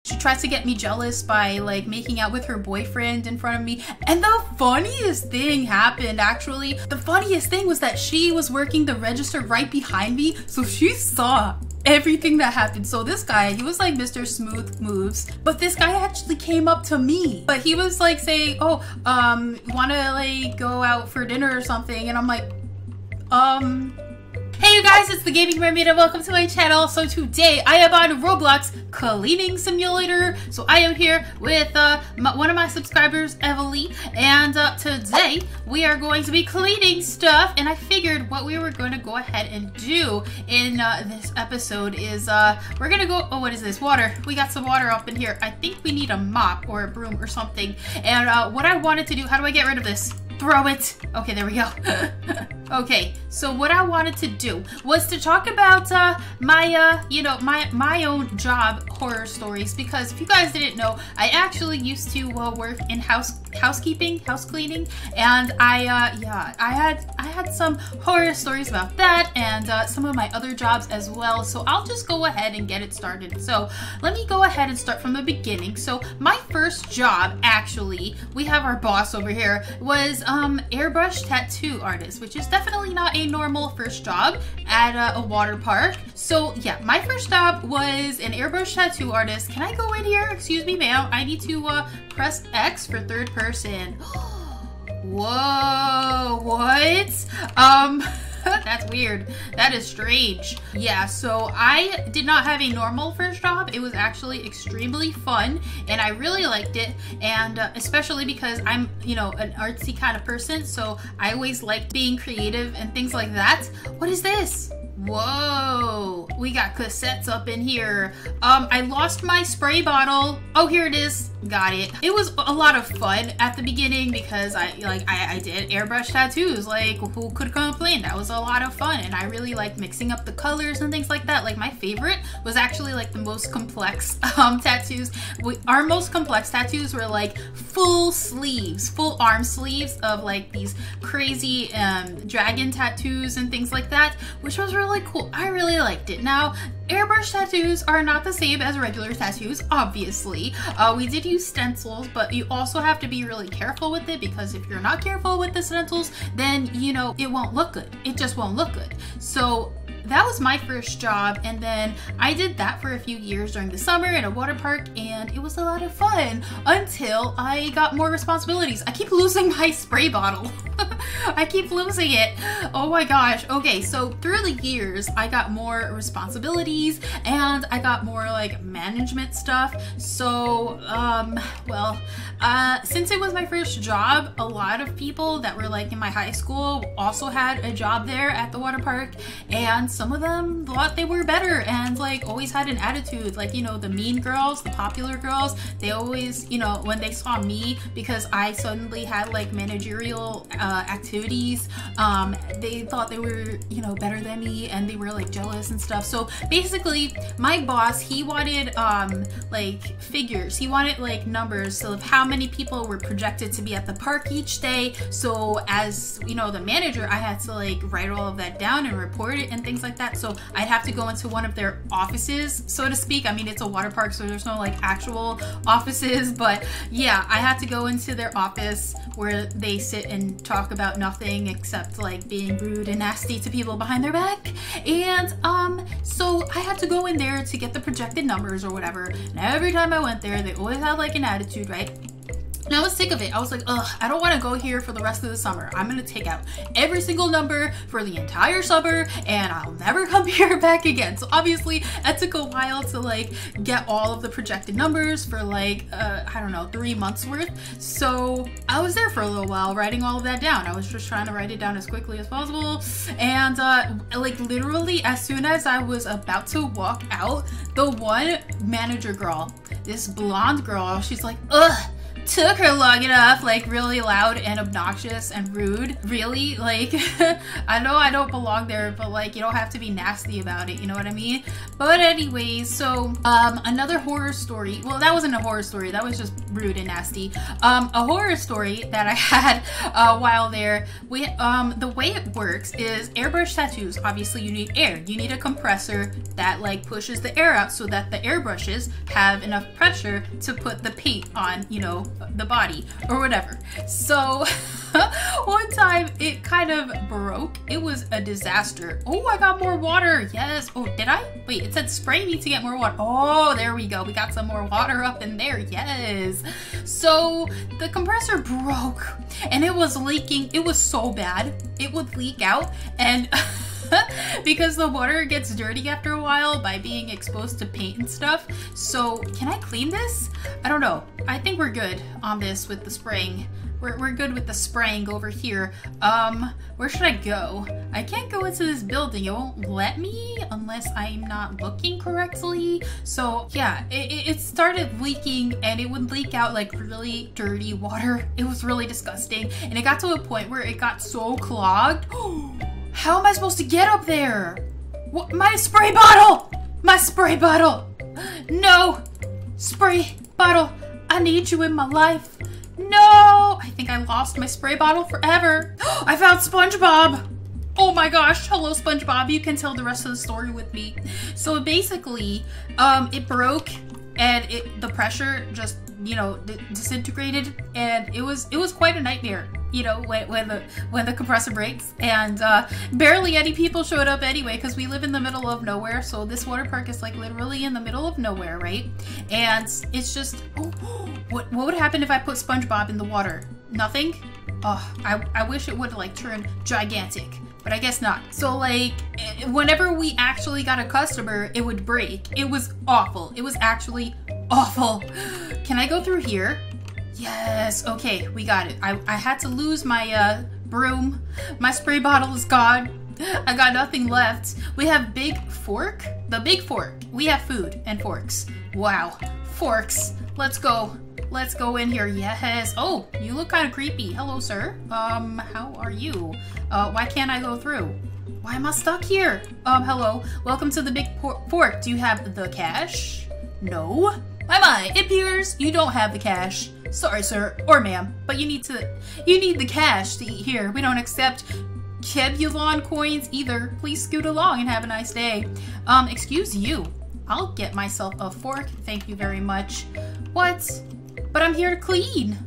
She tries to get me jealous by like making out with her boyfriend in front of me. And the funniest thing happened, actually. The funniest thing was that she was working the register right behind me. So she saw everything that happened. So this guy, he was like Mr. Smooth Moves, but this guy actually came up to me. But he was like saying, oh, wanna like go out for dinner or something? And I'm like, hey you guys, it's the Gaming Mermaid and welcome to my channel. So today I am on Roblox Cleaning Simulator. So I am here with one of my subscribers, Evely, and today we are going to be cleaning stuff. And I figured what we were going to go ahead and do in this episode is we're gonna go, oh, what is this? Water. We got some water up in here. I think we need a mop or a broom or something. And what I wanted to do, how do I get rid of this? Throw it. Okay, there we go. Okay, so what I wanted to do was to talk about my my own job horror stories, because if you guys didn't know, I actually used to work in housekeeping, house cleaning, and I had some horror stories about that and some of my other jobs as well. So I'll just go ahead and get it started. So let me go ahead and start from the beginning. So my first job, actually, we have our boss over here, was airbrush tattoo artist, which is definitely not a normal first job at a water park. So yeah, my first job was an airbrush tattoo artist. Can I go in here? Excuse me, ma'am. I need to press X for third person. Whoa, what? That's weird. That is strange. Yeah, so I did not have a normal first job. It was actually extremely fun and I really liked it, and especially because I'm, you know, an artsy kind of person, so I always liked being creative and things like that. What is this? Whoa, we got cassettes up in here. I lost my spray bottle. Oh, here it is. Got it. It was a lot of fun at the beginning because I did airbrush tattoos. Like, who could complain? That was a lot of fun, and I really liked mixing up the colors and things like that. Like, my favorite was actually like the most complex tattoos. Our most complex tattoos were like full sleeves, full arm sleeves of like these crazy dragon tattoos and things like that, which was really cool. I really liked it. Now, airbrush tattoos are not the same as regular tattoos, obviously. We did use stencils, but you also have to be really careful with it, because if you're not careful with the stencils, then, you know, it won't look good. It just won't look good. So that was my first job, and then I did that for a few years during the summer at a water park, and it was a lot of fun until I got more responsibilities. I keep losing my spray bottle. I keep losing it. Oh my gosh. Okay, so through the years, I got more responsibilities and I got more like management stuff. So, since it was my first job, a lot of people that were like in my high school also had a job there at the water park, and some of them thought they were better and like always had an attitude. Like, you know, the mean girls, the popular girls, they always, you know, when they saw me, because I suddenly had like managerial activities, they thought they were, you know, better than me, and they were like jealous and stuff. So basically, my boss, he wanted like figures. He wanted like numbers of how many people were projected to be at the park each day. So as, you know, the manager, I had to like write all of that down and report it and things like that. So I'd have to go into one of their offices, so to speak. I mean, it's a water park, so there's no like actual offices, but yeah, I had to go into their office where they sit and talk about nothing except like being rude and nasty to people behind their back. And so I had to go in there to get the projected numbers or whatever, and every time I went there, they always had like an attitude, right? And I was sick of it. I was like, ugh, I don't want to go here for the rest of the summer. I'm going to take out every single number for the entire summer and I'll never come here back again. So obviously it took a while to like get all of the projected numbers for like, I don't know, 3 months worth. So I was there for a little while writing all of that down. I was just trying to write it down as quickly as possible. And like literally as soon as I was about to walk out, the one manager girl, this blonde girl, she's like, ugh, took her long enough, like really loud and obnoxious and rude. Really, like, I know I don't belong there, but like, you don't have to be nasty about it, you know what I mean? But anyways, so, another horror story. Well, that wasn't a horror story, that was just rude and nasty. A horror story that I had while there, the way it works is airbrush tattoos. Obviously, you need air. You need a compressor that like pushes the air out so that the airbrushes have enough pressure to put the paint on, you know, the body or whatever. So one time it kind of broke. It was a disaster. Oh, I got more water. Yes. Oh, did I? Wait, it said spray me to get more water. Oh, there we go. We got some more water up in there. Yes. So the compressor broke and it was leaking. It was so bad. It would leak out and because the water gets dirty after a while by being exposed to paint and stuff. So can I clean this? I don't know. I think we're good on this with the spraying. We're good with the spraying over here. Where should I go? I can't go into this building. It won't let me unless I'm not looking correctly. So yeah, it started leaking and it would leak out like really dirty water. It was really disgusting. And it got to a point where it got so clogged. How am I supposed to get up there? What? My spray bottle! My spray bottle! No! Spray bottle! I need you in my life. No! I think I lost my spray bottle forever. I found SpongeBob! Oh my gosh, hello SpongeBob. You can tell the rest of the story with me. So basically, it broke and the pressure just, you know, disintegrated and it was quite a nightmare. You know, when the compressor breaks, and barely any people showed up anyway because we live in the middle of nowhere. So this water park is like literally in the middle of nowhere, right? And it's just, what would happen if I put SpongeBob in the water? Nothing? Oh, I wish it would like turn gigantic, but I guess not. So like, whenever we actually got a customer, it would break. It was awful. It was actually awful. Can I go through here? Yes, okay, we got it. I had to lose my broom. My spray bottle is gone. I got nothing left. We have big fork. The big fork. We have food and forks. Wow, forks. Let's go. Let's go in here. Yes. Oh, you look kind of creepy. Hello, sir. How are you? Why can't I go through? Why am I stuck here? Hello. Welcome to the big fork. Do you have the cash? No. My, it appears you don't have the cash. Sorry, sir, or ma'am, but you need the cash to eat here. We don't accept Kebulon coins either. Please scoot along and have a nice day. Excuse you. I'll get myself a fork. Thank you very much. What? But I'm here to clean.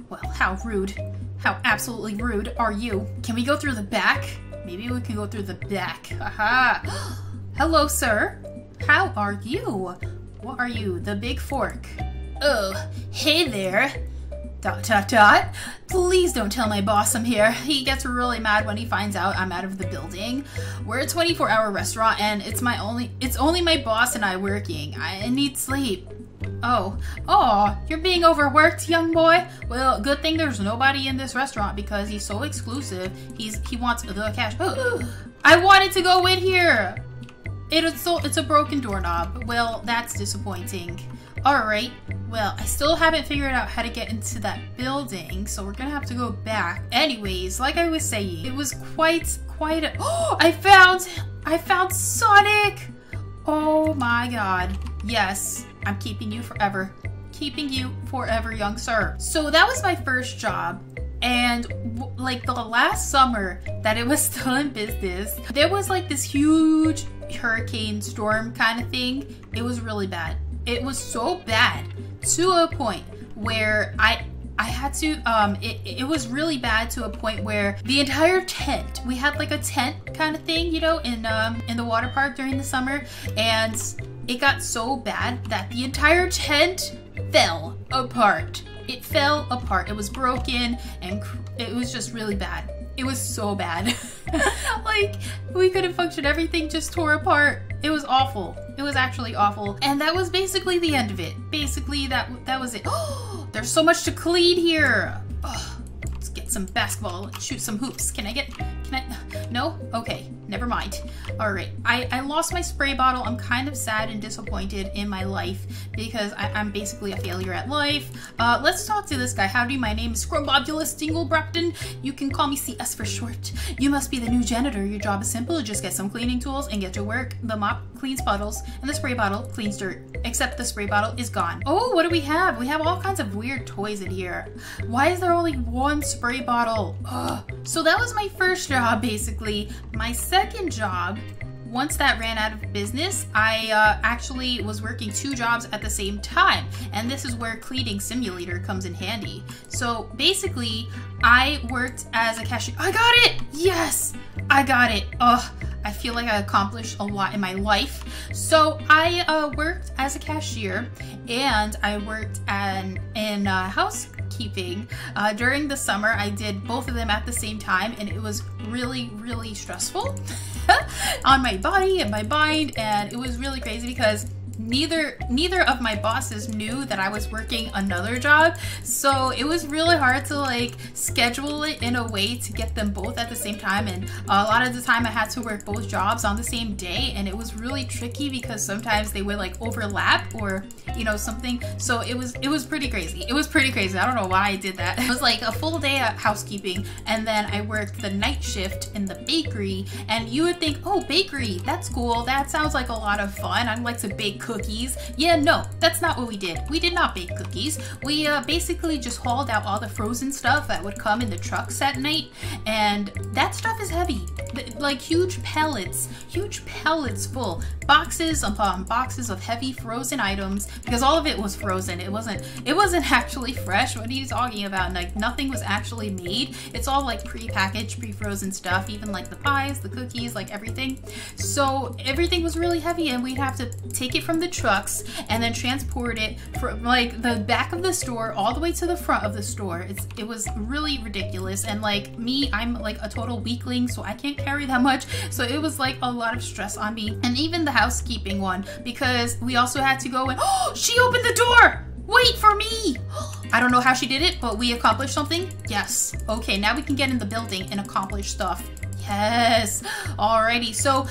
Well, how rude. How absolutely rude are you? Can we go through the back? Maybe we can go through the back. Aha. Hello, sir. How are you? What are you? The big fork. Oh, hey there. ... Please don't tell my boss I'm here. He gets really mad when he finds out I'm out of the building. We're a 24-hour restaurant and it's only my boss and I working. I need sleep. Oh, you're being overworked, young boy? Well, good thing there's nobody in this restaurant because he's so exclusive. He wants the cash. I wanted to go in here. It's a broken doorknob. Well, that's disappointing. Alright, well, I still haven't figured out how to get into that building, so we're gonna have to go back. Anyways, like I was saying, it was quite a— oh, I found Sonic! Oh my god. Yes, I'm keeping you forever. Keeping you forever, young sir. So that was my first job. And like the last summer that it was still in business, there was like this huge hurricane storm kind of thing. It was really bad. It was so bad to a point where I had to, it was really bad to a point where the entire tent, we had like a tent kind of thing, you know, in the water park during the summer, and it got so bad that the entire tent fell apart. It fell apart. It was broken and it was just really bad. It was so bad. Like, we couldn't function. Everything just tore apart. It was awful. It was actually awful. And that was basically the end of it. Basically, that was it. Oh, there's so much to clean here. Oh, let's get some basketball and shoot some hoops. Can I? No? Okay. never mind. All right, I lost my spray bottle. I'm kind of sad and disappointed in my life because I'm basically a failure at life. Let's talk to this guy. Howdy, my name is Scrumbobulus Dinglebrockton. You can call me CS for short. You must be the new janitor. Your job is simple. Just get some cleaning tools and get to work. The mop cleans puddles and the spray bottle cleans dirt, except the spray bottle is gone. Oh, what do we have? We have all kinds of weird toys in here. Why is there only one spray bottle? Ugh. So that was my first job, basically. My second job, once that ran out of business, I actually was working 2 jobs at the same time. And this is where Cleaning Simulator comes in handy. So basically, I worked as a cashier. I got it! Yes! I got it. Ugh. I feel like I accomplished a lot in my life. So I worked as a cashier and I worked in housekeeping. During the summer, I did both of them at the same time, and it was really, really stressful on my body and my mind, and it was really crazy because neither of my bosses knew that I was working another job, so it was really hard to like schedule it in a way to get them both at the same time. And a lot of the time I had to work both jobs on the same day, and it was really tricky because sometimes they would like overlap or something. So it was pretty crazy. It was pretty crazy. I don't know why I did that. It was like a full day at housekeeping, and then I worked the night shift in the bakery. And you would think, oh, bakery, that's cool, that sounds like a lot of fun, I'd like to bake cookies. Yeah, no, that's not what we did. We did not bake cookies. We basically just hauled out all the frozen stuff that would come in the trucks at night, and that stuff is heavy. Like huge pallets full, boxes upon boxes of heavy frozen items, because all of it was frozen. It wasn't actually fresh. What are you talking about? Like nothing was actually made. It's all like pre-packaged, pre-frozen stuff, even like the pies, the cookies, like everything. So everything was really heavy, and we'd have to take it from the trucks and then transport it from like the back of the store all the way to the front of the store. It was really ridiculous, and like me, I'm like a total weakling, so I can't carry that much. So it was like a lot of stress on me. And even the housekeeping one, because we also had to go and oh, she opened the door! Wait for me! I don't know how she did it, but we accomplished something. Yes. Okay, now we can get in the building and accomplish stuff. Yes. Alrighty. So,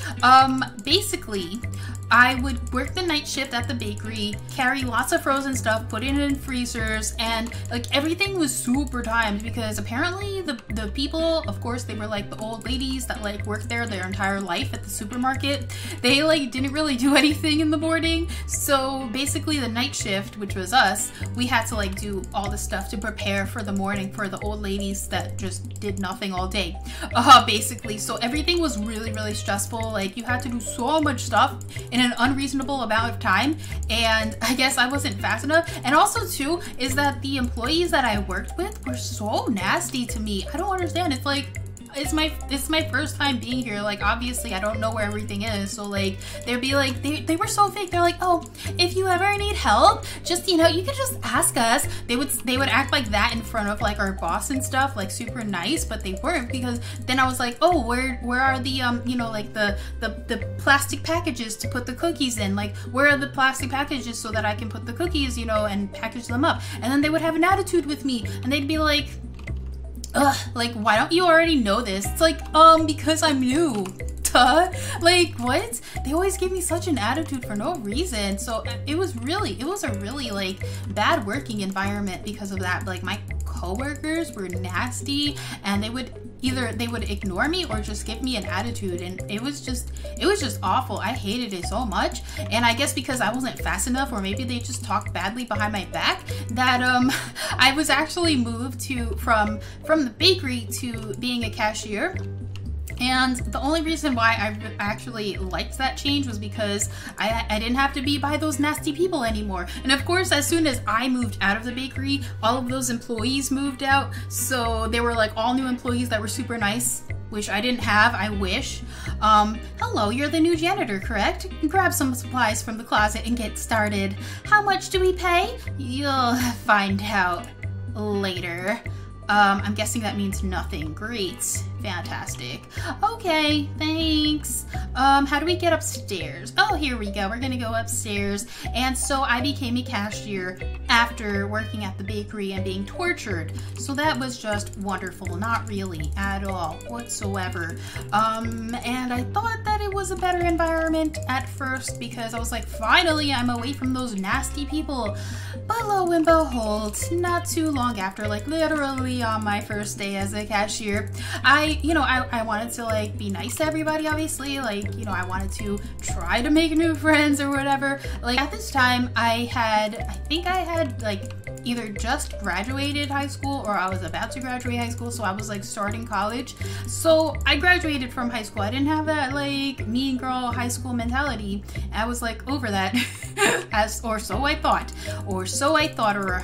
basically, I would work the night shift at the bakery, carry lots of frozen stuff, put it in freezers, and like everything was super timed because apparently the people, of course, they were like the old ladies that like worked there their entire life at the supermarket. They like didn't really do anything in the morning. So basically the night shift, which was us, we had to like do all the stuff to prepare for the morning for the old ladies that just did nothing all day. Basically, so everything was really, really stressful. Like you had to do so much stuff in an unreasonable amount of time, and I guess I wasn't fast enough. And also too is that the employees that I worked with were so nasty to me. I don't understand. It's like it's my first time being here. Like obviously I don't know where everything is, so like they'd be like they were so fake. They're like, oh, if you ever need help, just you can just ask us. They would act like that in front of like our boss and stuff, like super nice, but they weren't, because then I was like, oh, where are the like the plastic packages to put the cookies in? Like where are the plastic packages so that I can put the cookies and package them up? And then they would have an attitude with me, and they'd be like, ugh, like, why don't you already know this? It's like, because I'm new. Duh. Like, what? They always give me such an attitude for no reason. So it was a really like bad working environment because of that. Like my coworkers were nasty, and they would ignore me or just give me an attitude, and it was just awful. I hated it so much. And I guess because I wasn't fast enough, or maybe they just talked badly behind my back, that I was actually moved from the bakery to being a cashier. And the only reason why I actually liked that change was because I didn't have to be by those nasty people anymore. And of course, as soon as I moved out of the bakery, all of those employees moved out. So they were like all new employees that were super nice, which I didn't have. I wish. Hello, you're the new janitor, correct? Grab some supplies from the closet and get started. How much do we pay? You'll find out later. I'm guessing that means nothing. Great. Fantastic. Okay, thanks. How do we get upstairs? Oh, here we go. We're gonna go upstairs. And so I became a cashier after working at the bakery and being tortured. So that was just wonderful. Not really at all whatsoever. And I thought that it was a better environment at first because I was like, finally I'm away from those nasty people. But lo and behold, not too long after, like literally on my first day as a cashier, I wanted to like be nice to everybody, obviously. Like, you know, I wanted to try to make new friends or whatever. Like at this time I think I had like either just graduated high school or I was about to graduate high school, so I was like starting college. So I graduated from high school. I didn't have that like mean girl high school mentality. I was like over that or so I thought, or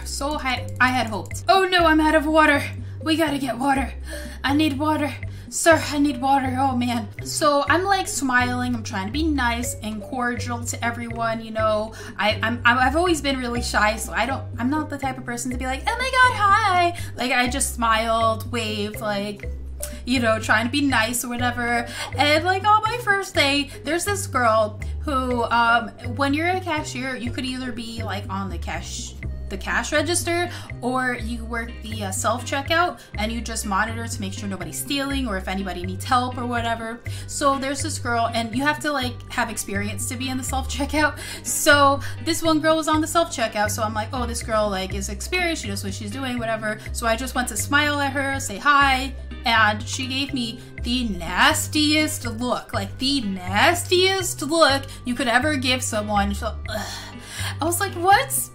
so I had hoped. Oh no, I'm out of water. We gotta get water. I need water. Sir, I need water. Oh man. So I'm like smiling. I'm trying to be nice and cordial to everyone. You know, I've always been really shy, so I'm not the type of person to be like, oh my god, hi. Like I just smiled, waved, like, you know, trying to be nice or whatever. And like on my first day, there's this girl who, when you're a cashier, you could either be like on the cash register, or you work the self-checkout and you just monitor to make sure nobody's stealing or if anybody needs help or whatever. So there's this girl, and you have to like have experience to be in the self-checkout. So this one girl was on the self-checkout, so I'm like, oh, this girl like is experienced, she knows what she's doing, whatever. So I just went to smile at her, say hi, and she gave me the nastiest look, like the nastiest look you could ever give someone. So, I was like, what?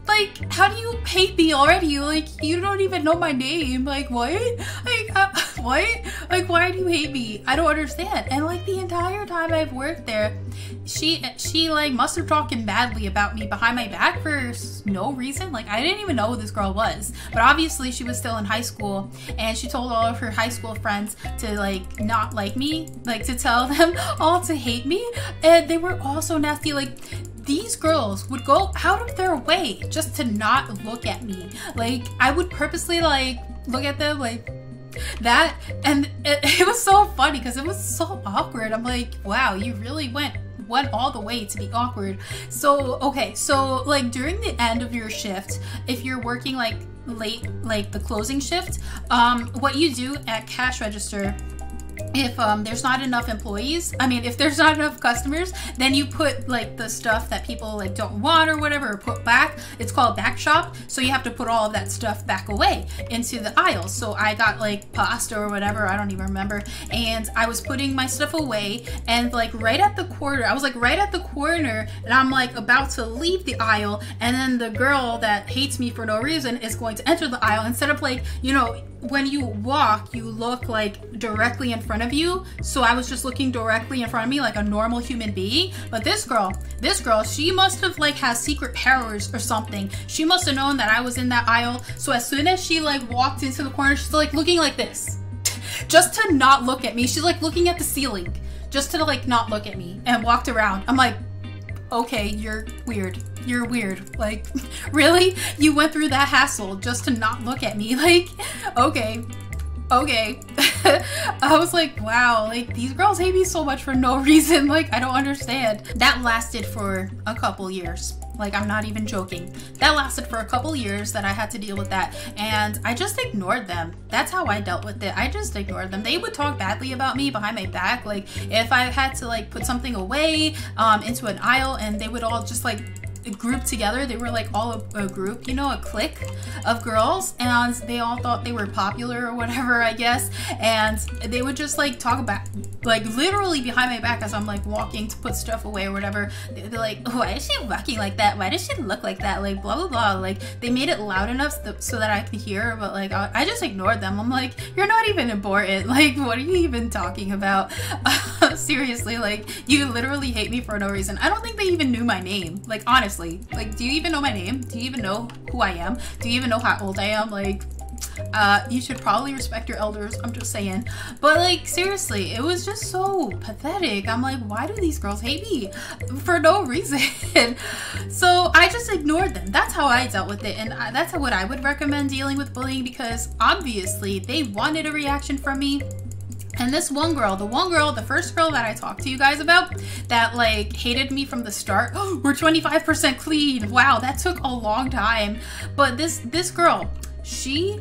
Like, how do you hate me already? Like, you don't even know my name. Like, what? Like, what? Like, why do you hate me? I don't understand. And like the entire time I've worked there, she like must have talking badly about me behind my back for no reason. Like, I didn't even know who this girl was. But obviously she was still in high school, and she told all of her high school friends to like not like me, like to tell them all to hate me. And they were all so nasty. Like, these girls would go out of their way just to not look at me. Like, I would purposely like look at them like that, and it was so funny because it was so awkward. I'm like, wow, you really went all the way to be awkward. So okay, so like during the end of your shift, if you're working like late, like the closing shift, what you do at cash register, if there's not enough employees, if there's not enough customers, then you put like the stuff that people like don't want or whatever, or put back. It's called back shop. So you have to put all of that stuff back away into the aisles. So I got like pasta or whatever, I don't even remember, and I was putting my stuff away, and like right at the corner, I was like right at the corner, and I'm like about to leave the aisle, and then the girl that hates me for no reason is going to enter the aisle. Instead of like, you know, when you walk, you look like directly in front of you. So I was just looking directly in front of me like a normal human being. But this girl, she must have like has secret powers or something. She must have known that I was in that aisle. So as soon as she like walked into the corner, she's like looking like this, just to not look at me. She's like looking at the ceiling, just to like not look at me, and walked around. I'm like, okay, you're weird. You're weird. Like, really? You went through that hassle just to not look at me? Like, okay. I was like, wow, like these girls hate me so much for no reason. Like, I don't understand. That lasted for a couple years. Like, I'm not even joking. That lasted for a couple years that I had to deal with that, and I just ignored them. That's how I dealt with it. I just ignored them. They would talk badly about me behind my back. Like, if I had to like put something away into an aisle, and they would all just like group together. They were like all a group, you know, a clique of girls, and they all thought they were popular or whatever, I guess, and they would just like talk about, like literally behind my back as I'm like walking to put stuff away or whatever. They're like, why is she walking like that? Why does she look like that? Like blah blah blah. Like they made it loud enough so that I could hear, but like I just ignored them. I'm like, you're not even important. Like, what are you even talking about? Seriously, like you literally hate me for no reason. I don't think they even knew my name. Like, honestly. Like, do you even know my name? Do you even know who I am? Do you even know how old I am? Like, you should probably respect your elders. I'm just saying. But like, seriously, it was just so pathetic. I'm like, why do these girls hate me for no reason? So I just ignored them. That's how I dealt with it, and that's what I would recommend dealing with bullying, because obviously they wanted a reaction from me. And this one girl, the first girl that I talked to you guys about that like hated me from the start. Oh, we're 25% clean. Wow, that took a long time. But this girl,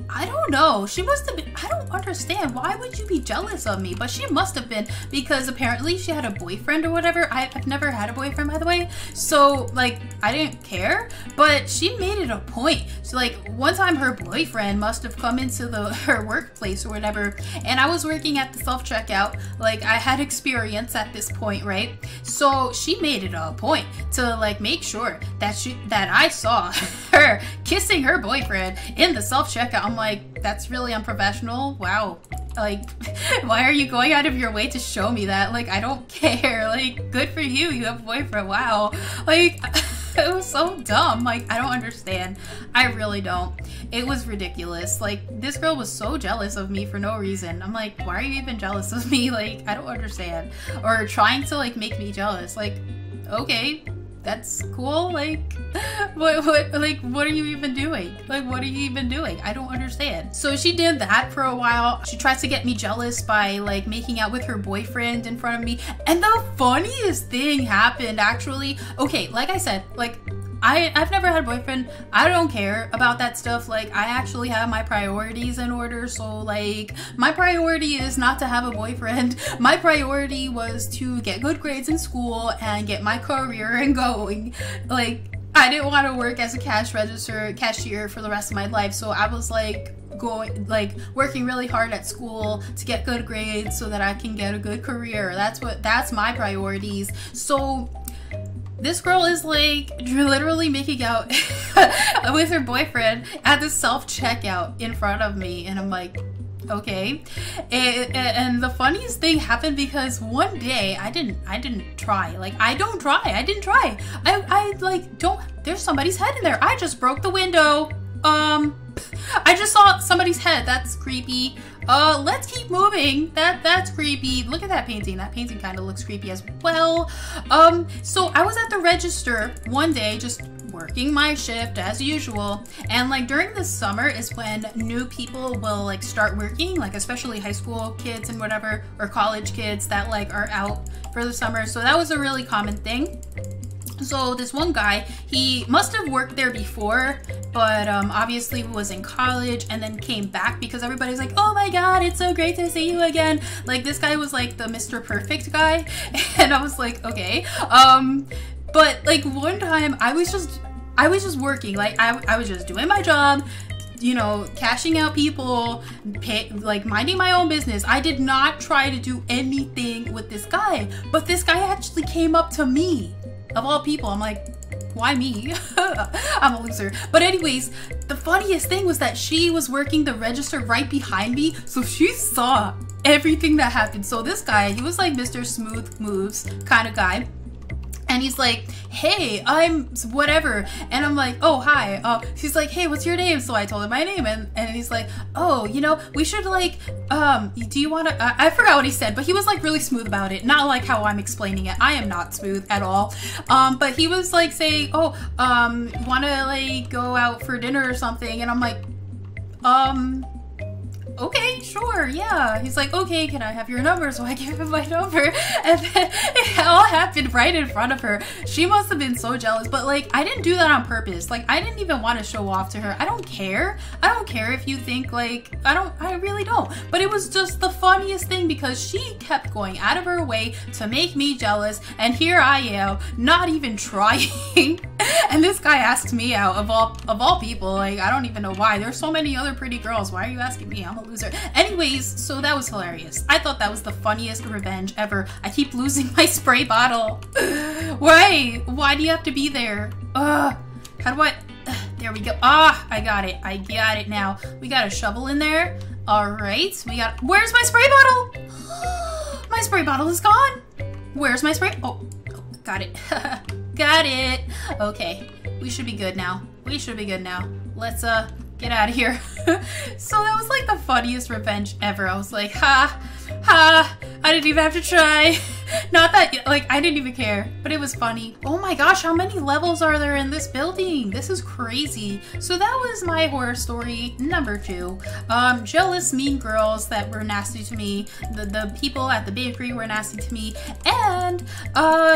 I don't know, she must have been, I don't understand, why would you be jealous of me? But she must have been, because apparently she had a boyfriend or whatever. I've never had a boyfriend, by the way, so like I didn't care, but she made it a point. So like one time her boyfriend must have come into her workplace or whatever, and I was working at the self-checkout, like I had experience at this point, right? So she made it a point to like make sure that I saw her kissing her boyfriend in the self-checkout. I'm like, that's really unprofessional. Wow. Like, why are you going out of your way to show me that? Like, I don't care. Like, good for you. You have a boyfriend. Wow. Like, it was so dumb. Like, I don't understand. I really don't. It was ridiculous. Like, this girl was so jealous of me for no reason. I'm like, why are you even jealous of me? Like, I don't understand. Or trying to, like, make me jealous. Like, okay. That's cool. Like, what are you even doing? Like, what are you even doing? I don't understand. So she did that for a while. She tries to get me jealous by like making out with her boyfriend in front of me. And the funniest thing happened, actually. Okay, like I said, like I've never had a boyfriend. I don't care about that stuff. Like, I actually have my priorities in order. So like, my priority is not to have a boyfriend. My priority was to get good grades in school and get my career and going. Like, I didn't want to work as a cashier for the rest of my life. So I was like working really hard at school to get good grades so that I can get a good career. That's my priorities. So this girl is like literally making out with her boyfriend at the self-checkout in front of me, and I'm like, okay. And the funniest thing happened because one day I didn't try. Like, I didn't try. I like don't. There's somebody's head in there. I just broke the window. I just saw somebody's head. That's creepy. Let's keep moving. That's creepy. Look at that painting. That painting kind of looks creepy as well. So I was at the register one day just working my shift as usual, and like during the summer is when new people will like start working, like especially high school kids and whatever, or college kids that like are out for the summer. So that was a really common thing. So this one guy, he must have worked there before, but obviously was in college and then came back because everybody's like, oh my god, it's so great to see you again. Like, this guy was like the Mr. Perfect guy, and I was like, okay. But like one time I was just working, like I was just doing my job, you know, cashing out people, like minding my own business. I did not try to do anything with this guy, but this guy actually came up to me. Of all people, I'm like, why me? I'm a loser. But anyways, the funniest thing was that she was working the register right behind me, so she saw everything that happened. So this guy, he was like Mr. Smooth Moves kind of guy. And he's like, hey, I'm whatever. And I'm like, oh, hi. She's like, hey, what's your name? So I told him my name. And he's like, oh, you know, we should like, do you want to, I forgot what he said, but he was like really smooth about it. Not like how I'm explaining it. I am not smooth at all. But he was like saying, oh, want to like go out for dinner or something? And I'm like, okay, sure, yeah. He's like, okay, can I have your number? So I give him my number, and then it all happened right in front of her. She must have been so jealous, but like, I didn't do that on purpose. Like, I didn't even want to show off to her. I don't care. I don't care if you think like, I really don't. But it was just the funniest thing because she kept going out of her way to make me jealous, and here I am, not even trying. And this guy asked me out, of all people. Like, I don't even know why. There's so many other pretty girls. Why are you asking me? I'm a loser. Anyways, so that was hilarious. I thought that was the funniest revenge ever. I keep losing my spray bottle. Why do you have to be there? How do I? There we go. I got it. I got it now. We got a shovel in there. All right. Where's my spray bottle? My spray bottle is gone. Where's my spray? Oh, got it. Got it. Okay. We should be good now. Let's get out of here. So that was like the funniest revenge ever. I was like, ha, I didn't even have to try. Not that, like, I didn't even care, but it was funny. Oh my gosh, how many levels are there in this building? This is crazy. So that was my horror story number 2. Jealous mean girls that were nasty to me. The people at the bakery were nasty to me. And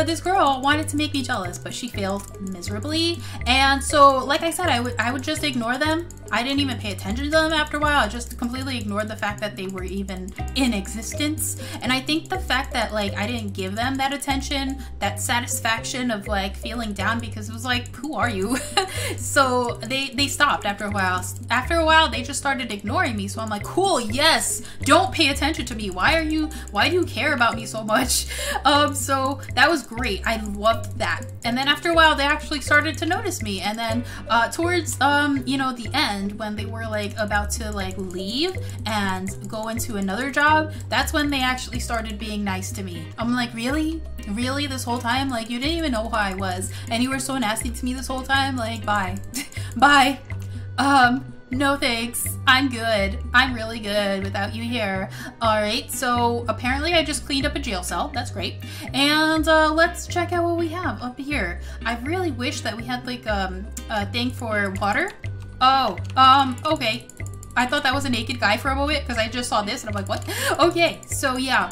this girl wanted to make me jealous, but she failed miserably. And so, like I said, I would just ignore them. I didn't even pay attention to them after a while. I just completely ignored the fact that they were even in existence. And I think the fact that, like, I didn't give them that attention, that satisfaction of, like, feeling down, because it was like, who are you? So they stopped after a while. After a while, they just started ignoring me. So I'm like, cool, yes, don't pay attention to me. Why do you care about me so much? So that was great. I loved that. And then after a while, they actually started to notice me. And then towards, you know, the end, when they were like about to like leave and go into another job, that's when they actually started being nice to me. I'm like, really this whole time? Like, you didn't even know who I was and you were so nasty to me this whole time? Like, bye. Bye. No thanks. I'm good. I'm really good without you here. Alright, so apparently I just cleaned up a jail cell. That's great. And let's check out what we have up here. I really wish that we had like a thing for water. Oh, okay. I thought that was a naked guy for a moment because I just saw this and I'm like, what? Okay, so yeah.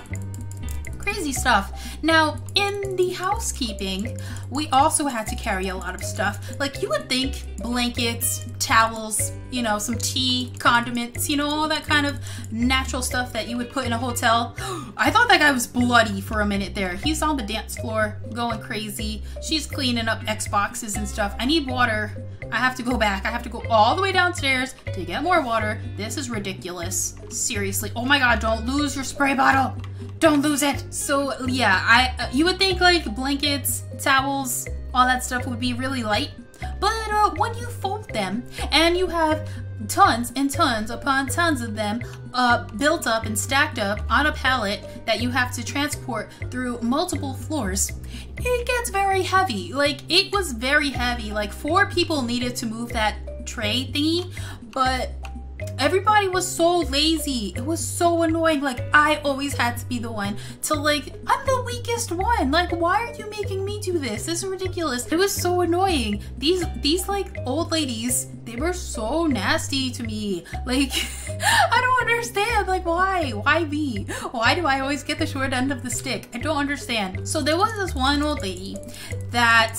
Crazy stuff. Now, in the housekeeping, we also had to carry a lot of stuff. Like, you would think blankets, towels, you know, some tea, condiments, you know, all that kind of natural stuff that you would put in a hotel. I thought that guy was bloody for a minute there. He's on the dance floor going crazy. She's cleaning up Xboxes and stuff. I need water. I have to go back. I have to go all the way downstairs to get more water. This is ridiculous. Seriously. Oh my god, don't lose your spray bottle. Don't lose it. So yeah, you would think like blankets, towels, all that stuff would be really light. But when you fold them and you have tons and tons upon tons of them built up and stacked up on a pallet that you have to transport through multiple floors, it gets very heavy. Like, it was very heavy. Like, 4 people needed to move that tray thingy, but everybody was so lazy. It was so annoying. Like, I always had to be the one to, like, I'm the weakest one. Like, why are you making me do this? This is ridiculous. It was so annoying. These like old ladies, they were so nasty to me. Like, I don't understand. Like, why? Why me? Why do I always get the short end of the stick? I don't understand. So there was this one old lady that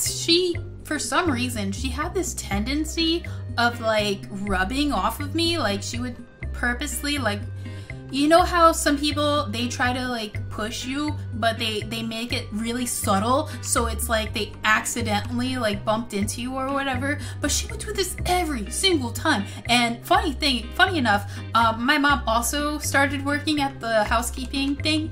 for some reason, she had this tendency of like rubbing off of me. Like, she would purposely, like, you know how some people, they try to like push you, but they make it really subtle, so it's like they accidentally like bumped into you or whatever. But she would do this every single time. And funny enough, my mom also started working at the housekeeping thing.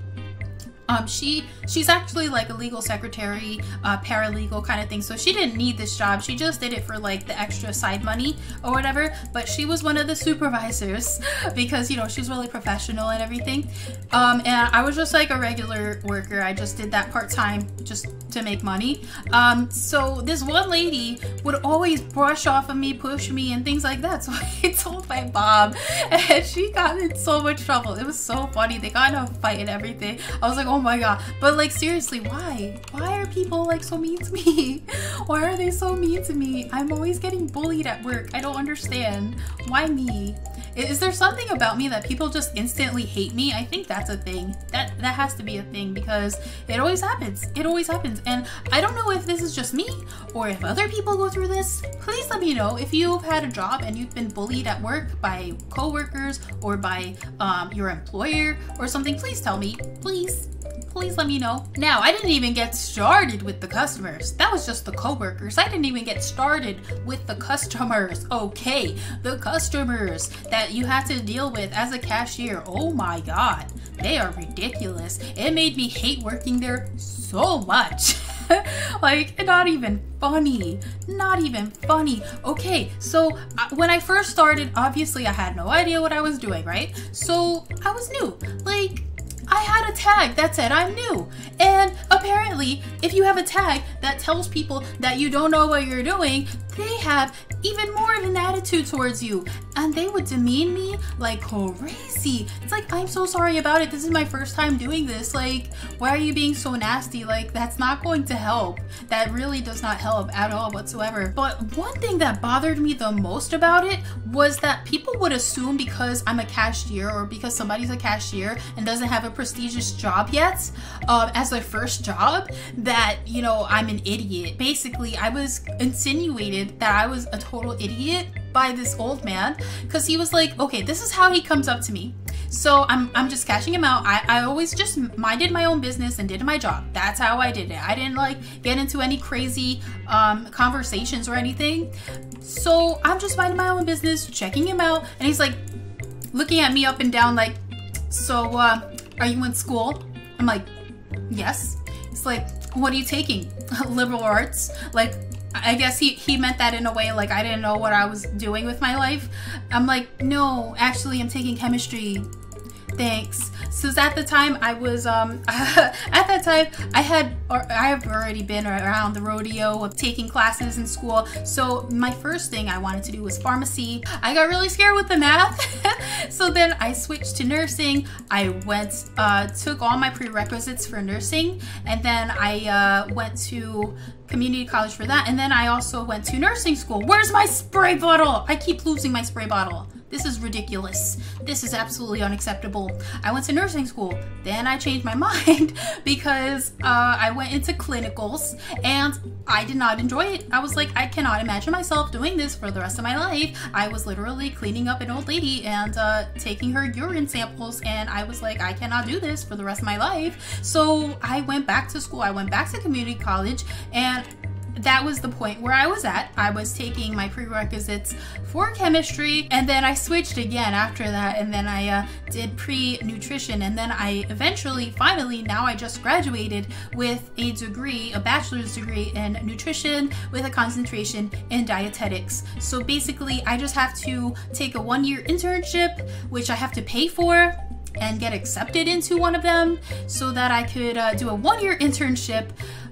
She's actually like a legal secretary, paralegal kind of thing, so she didn't need this job. She just did it for like the extra side money or whatever. But she was one of the supervisors because, you know, she's really professional and everything. And I was just like a regular worker. I just did that part-time just to make money. So this one lady would always brush off of me, push me, and things like that. So I told my mom, and she got in so much trouble. It was so funny. They got in a fight and everything. I was like, oh my god. But like, seriously, why are people like so mean to me? Why are they so mean to me? I'm always getting bullied at work. I don't understand. Why me? Is there something about me that people just instantly hate me? I think that's a thing. That has to be a thing, because it always happens. It always happens. And I don't know if this is just me or if other people go through this. Please let me know if you've had a job and you've been bullied at work by coworkers or by your employer or something. Please tell me. Please let me know. Now, I didn't even get started with the customers. That was just the coworkers. I didn't even get started with the customers. Okay, the customers that you had to deal with as a cashier. Oh my god, they are ridiculous. It made me hate working there so much. Like, not even funny. Not even funny. Okay, so when I first started, obviously I had no idea what I was doing, right? So I was new. Like, I had a tag that said I'm new. And apparently, if you have a tag that tells people that you don't know what you're doing, they have even more of an attitude towards you, and they would demean me like crazy. It's like, I'm so sorry about it. This is my first time doing this. Like, why are you being so nasty? Like, that's not going to help. That really does not help at all whatsoever. But one thing that bothered me the most about it was that people would assume because I'm a cashier or because somebody's a cashier and doesn't have a prestigious job yet, as their first job, that, you know, I'm an idiot. Basically, I was insinuated that I was a total idiot by this old man, because he was like, okay, this is how he comes up to me. So I'm just cashing him out. I always just minded my own business and did my job. That's how I did it. I didn't like get into any crazy conversations or anything. So I'm just minding my own business, checking him out, and he's like looking at me up and down like, so are you in school? I'm like, yes. It's like, what are you taking? Liberal arts? Like, I guess he meant that in a way like I didn't know what I was doing with my life. I'm like, no, actually I'm taking chemistry. Thanks. So at the time I was at that time I have already been around the rodeo of taking classes in school. So my first thing I wanted to do was pharmacy. I got really scared with the math. So then I switched to nursing. I went took all my prerequisites for nursing, and then I went to community college for that, and then I also went to nursing school. Where's my spray bottle? I keep losing my spray bottle. This is ridiculous. This is absolutely unacceptable. I went to nursing school. Then I changed my mind because I went into clinicals and I did not enjoy it. I was like, I cannot imagine myself doing this for the rest of my life. I was literally cleaning up an old lady and taking her urine samples, and I was like, I cannot do this for the rest of my life. So I went back to school. I went back to community college, and that was the point where I was at. I was taking my prerequisites for chemistry, and then I switched again after that, and then I did pre-nutrition, and then I eventually, finally, now I just graduated with a degree, a bachelor's degree in nutrition with a concentration in dietetics. So basically, I just have to take a 1-year internship, which I have to pay for, and get accepted into one of them so that I could do a 1-year internship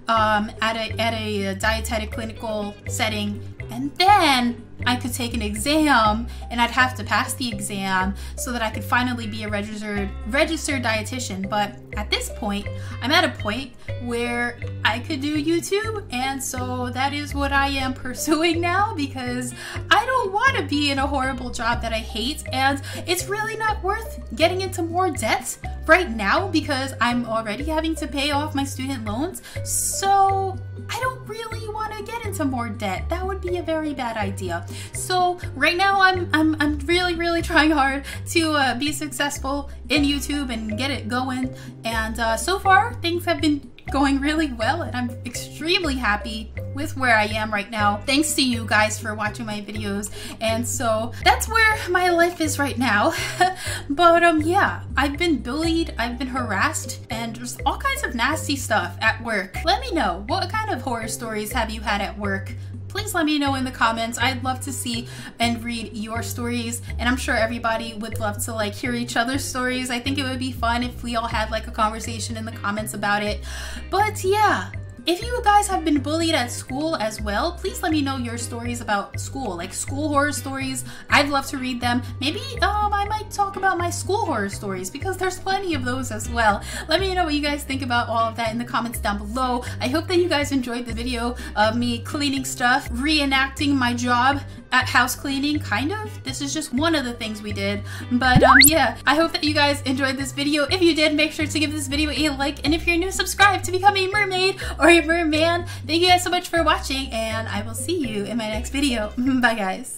at a dietetic clinical setting, and then I could take an exam, and I'd have to pass the exam so that I could finally be a registered dietitian. But at this point, I'm at a point where I could do YouTube, and so that is what I am pursuing now, because I don't want to be in a horrible job that I hate, and it's really not worth getting into more debt right now because I'm already having to pay off my student loans. So I don't really want to get into more debt. That would be a very bad idea. So right now I'm really trying hard to be successful in YouTube and get it going, and so far things have been going really well, and I'm extremely happy with where I am right now, thanks to you guys for watching my videos. And so that's where my life is right now. But yeah, I've been bullied, I've been harassed, and just all kinds of nasty stuff at work. Let me know, what kind of horror stories have you had at work? Please let me know in the comments. I'd love to see and read your stories, and I'm sure everybody would love to like hear each other's stories. I think it would be fun if we all had like a conversation in the comments about it. But yeah, if you guys have been bullied at school as well, please let me know your stories about school, like school horror stories. I'd love to read them. Maybe I might talk about my school horror stories, because there's plenty of those as well. Let me know what you guys think about all of that in the comments down below. I hope that you guys enjoyed the video of me cleaning stuff, reenacting my job at house cleaning, kind of. This is just one of the things we did. But yeah, I hope that you guys enjoyed this video. If you did, make sure to give this video a like, and if you're new, subscribe to become a mermaid or a merman. Thank you guys so much for watching, and I will see you in my next video. Bye guys.